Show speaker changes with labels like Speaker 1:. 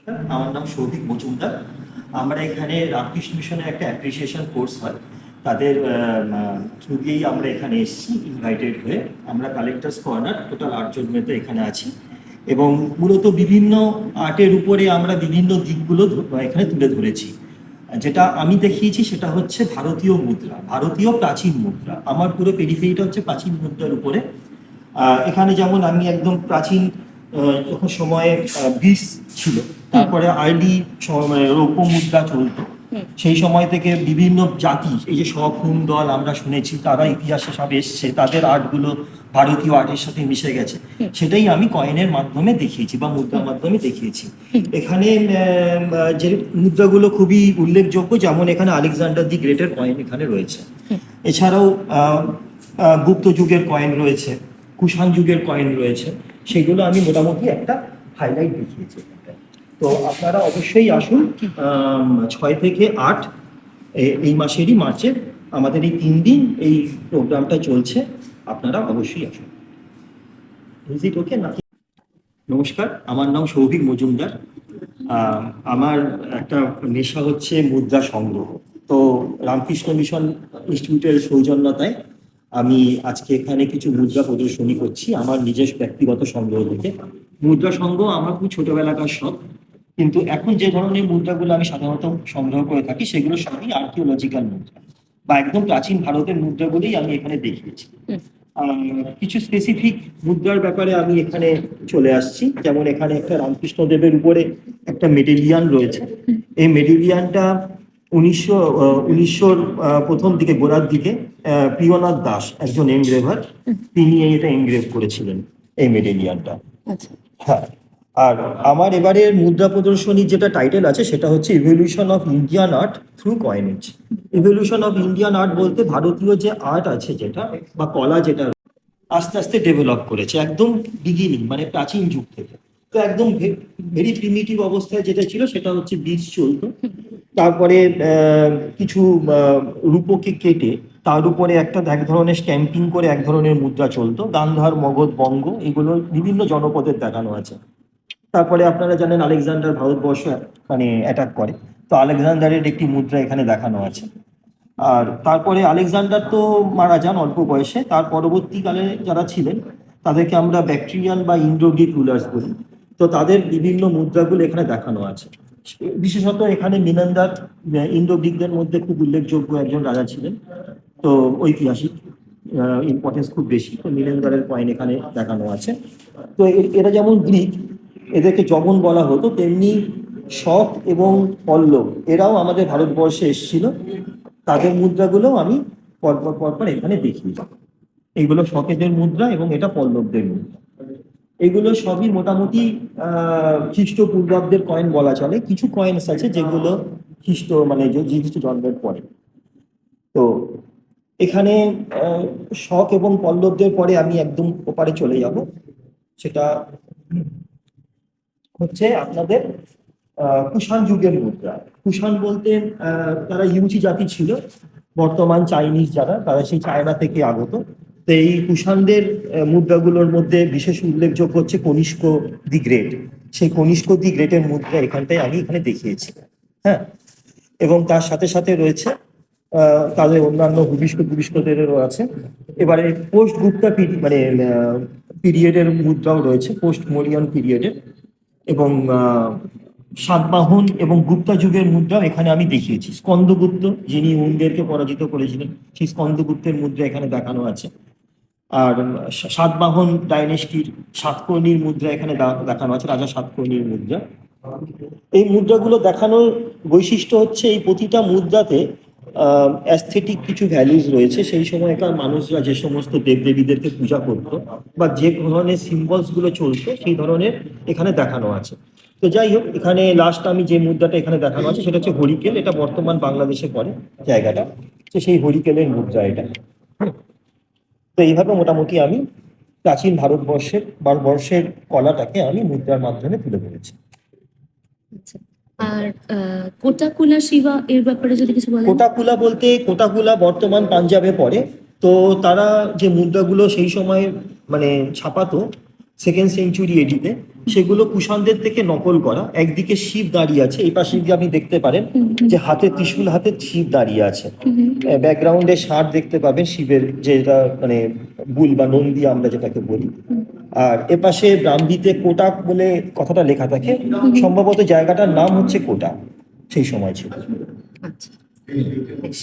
Speaker 1: আমার নাম সৌভিক মজুমদার। আমরা এখানে রামকৃষ্ণ মিশনের একটা অ্যাপ্রিসিয়েশন কোর্স হয়, তাদের থ্রু দিয়েই আমরা এখানে এসেছি ইনভাইটেড হয়ে। আমরা কালেক্টার্স কর্নার টোটাল 8 জন মেয়েতে এখানে আছি এবং মূলত বিভিন্ন আর্টের উপরে আমরা বিভিন্ন দিকগুলো এখানে তুলে ধরেছি। যেটা আমি দেখিয়েছি সেটা হচ্ছে ভারতীয় মুদ্রা, ভারতীয় প্রাচীন মুদ্রা। আমার পুরো পেরিফেরিটা হচ্ছে প্রাচীন মুদ্রার উপরে। এখানে যেমন আমি একদম প্রাচীন যখন সময়ে গ্রিস ছিল, তারপরে আর্লি মানে রৌপ্য মুদ্রা চলতো, সেই সময় থেকে বিভিন্ন জাতি, এই যে শকুন দল আমরা শুনেছি, তারা ইতিহাসে সব এসছে, তাদের আর্টগুলো ভারতীয় আর্টের সাথে মিশে গেছে। সেটাই আমি কয়েনের মাধ্যমে দেখিয়েছি বা মুদ্রার মাধ্যমে দেখিয়েছি। এখানে যে মুদ্রাগুলো খুবই উল্লেখযোগ্য, যেমন এখানে আলেকজান্ডার দি গ্রেটের কয়েন এখানে রয়েছে। এছাড়াও গুপ্ত যুগের কয়েন রয়েছে, কুষাণ যুগের কয়েন রয়েছে। সেগুলো আমি মোটামুটি একটা হাইলাইট দেখিয়েছি। তো আপনারা অবশ্যই আসুন, 6 থেকে 8 এই মাসেরই মার্চে আমাদের এই 3 দিন এই প্রোগ্রামটা চলছে। আপনারা অবশ্যই আসুন। ভিজিট ওকে নাকি? নমস্কার, আমার নাম সৌভিক মজুমদার। আমার একটা নেশা হচ্ছে মুদ্রা সংগ্রহ। তো রামকৃষ্ণ মিশন ইনস্টিটিউটের সৌজন্যতায় আমি আজকে এখানে কিছু মুদ্রা প্রদর্শনী করছি আমার নিজস্ব ব্যক্তিগত সংগ্রহ থেকে। মুদ্রা সংগ্রহ আমার খুব ছোটবেলাকার শখ, কিন্তু এখন যে ধরনের মুদ্রাগুলো আমি সাধারণত সংগ্রহ করে থাকি সেগুলো সবই আর্কিওলজিক্যাল মুদ্রা বা একদম প্রাচীন ভারতের মুদ্রাগুলোই আমি এখানে দেখিয়েছি। কিছু স্পেসিফিক মুদ্রার ব্যাপারে আমি এখানে চলে আসছি। যেমন এখানে একটা রামকৃষ্ণ দেবের উপরে একটা মেডেলিয়ান রয়েছে। এই মেডেলিয়ানটা উনিশশোর প্রথম দিকে, গোড়ার দিকে প্রিয়নাথ দাস, একজন এনগ্রেভার, তিনি এটা এনগ্রেভ করেছিলেন এই মেডেলিয়ানটা। হ্যাঁ। আর আমার এবারের মুদ্রা প্রদর্শনীর যেটা টাইটেল আছে সেটা হচ্ছে evolution of Indian art through coinage. Evolution of Indian art বলতে ভারতীয় যে আর্ট আছে যেটা বা কলা, যেটা আস্তে আস্তে ডেভেলপ করেছে একদম বিগিনিং মানে প্রাচীন যুগ থেকে। তো একদম ভেরি প্রিমিটিভ অবস্থায় যেটা ছিল সেটা হচ্ছে বীজ চলতো। তারপরে কিছু রূপকে কেটে তার উপরে একটা এক ধরনের স্ট্যাম্পিং করে এক ধরনের মুদ্রা চলতো। গান্ধার, মগধ, বঙ্গ, এগুলো বিভিন্ন জনপদের দেখানো আছে। তারপরে আপনারা জানেন আলেকজান্ডার ভারতবর্ষ মানে অ্যাটাক করে, তো আলেকজান্ডারের একটি মুদ্রা এখানে দেখানো আছে। আর তারপরে আলেকজান্ডার তো মারা যান অল্প বয়সে, তার পরবর্তীকালে যারা ছিলেন তাদেরকে আমরা ব্যাকট্রিয়ান বা ইন্ডো গ্রিক রুলার্স বলি। তো তাদের বিভিন্ন মুদ্রাগুলো এখানে দেখানো আছে। বিশেষত এখানে মিনান্দার ইন্ডো গ্রিকদের মধ্যে খুব উল্লেখযোগ্য একজন রাজা ছিলেন, তো ঐতিহাসিক ইম্পর্টেন্স খুব বেশি। তো মিনান্দারের কয়েন এখানে দেখানো আছে। তো এরা যেমন গ্রিক, এদেরকে যবন বলা হতো, তেমনি শক এবং পল্লব এরাও আমাদের ভারতবর্ষে এসেছিল। তাদের মুদ্রাগুলোও আমি পরপর পরপর এখানে দেখিয়েছি। এইগুলো শকেদের মুদ্রা এবং এটা পল্লবদের মুদ্রা। এগুলো সবই মোটামুটি খ্রিস্টপূর্বাব্দের কয়েন বলা চলে। কিছু কয়েন্স আছে যেগুলো খ্রিস্ট মানে যীশু জন্মের পরে। তো এখানে শক এবং পল্লবদের পরে আমি একদম ওপারে চলে যাব। সেটা হচ্ছে আপনাদের কুষাণ যুগের মুদ্রা। কুষাণ বলতে তারা ইউচি জাতি ছিল, বর্তমান চাইনিজ যারা, তারা সেই চায়না থেকে আগত। তো এই কুষাণদের মুদ্রাগুলোর মধ্যে বিশেষ উল্লেখযোগ্য হচ্ছে কনিষ্ক দি গ্রেট। সেই কনিষ্ক দি গ্রেটের মুদ্রা এখানটায় আমি এখানে দেখিয়েছি। হ্যাঁ, এবং তার সাথে সাথে রয়েছে তাদের অন্যান্য ভূমিষ্ঠদেরও আছে। এবারে পোস্ট গুপ্তা মানে পিরিয়ডের মুদ্রাও রয়েছে, পোস্ট মৌরিয়ান পিরিয়ডের। এবং সাতবাহন এবং গুপ্তা যুগের মুদ্রা এখানে আমি দেখিয়েছি। স্কন্দগুপ্ত, যিনি হুনদেরকে পরাজিত করেছিলেন, সেই স্কন্দগুপ্তের মুদ্রা এখানে দেখানো আছে। আর সাতবাহন ডাইনেস্টির সাতকর্ণীর মুদ্রা এখানে দেখানো আছে, রাজা সাতকর্ণীর মুদ্রা। এই মুদ্রাগুলো দেখানোর বৈশিষ্ট্য হচ্ছে এই প্রতিটা মুদ্রাতে অ্যাস্থেটিক কিছু ভ্যালুজ রয়েছে। সেই সময়কার মানুষরা যে সমস্ত দেবদেবীদেরকে পূজা করতো বা যে ধরনের সিম্বলসগুলো চলতো সেই ধরনের এখানে দেখানো আছে। তো যাই হোক, এখানে লাস্ট আমি যে মুদ্রাটা এখানে দেখানো আছে সেটা হচ্ছে হরিকেল। এটা বর্তমান বাংলাদেশে পড়ে জায়গাটা, তো সেই হরিকেলের মুদ্রা এটা। তো এইভাবে মোটামুটি আমি প্রাচীন ভারতবর্ষের কলাটাকে আমি মুদ্রার মাধ্যমে তুলে ধরেছি।
Speaker 2: আর কোটাকুলা শিবা এর ব্যাপারে যদি কিছু বলেন।
Speaker 1: কোটাকুলা বলতে, কোটাকুলা বর্তমান পাঞ্জাবে পড়ে। তো তারা যে মুদ্রাগুলো সেই সময় মানে ছাপাতো 2nd সেঞ্চুরি এডিতে, সেগুলো কুষাণদের থেকে নকল করা। একদিকে শিব দাঁড়িয়ে আছে, এই পাশে দিয়ে আপনি দেখতে পারেন যে হাতে ত্রিশূল হাতে শিব দাঁড়িয়ে আছে। ব্যাকগ্রাউন্ডে ষাঁড় দেখতে পাবেন শিবের, যেটা মানে বুল বা নন্দী আমরা যেটাকে বলি। আর এপাশে ব্রাহ্মীতে কোটাক বলে কথাটা লেখা থাকে, সম্ভবত জায়গাটার নাম হচ্ছে কোটাক, সেই সময় ছিল।
Speaker 3: আচ্ছা, বেশ।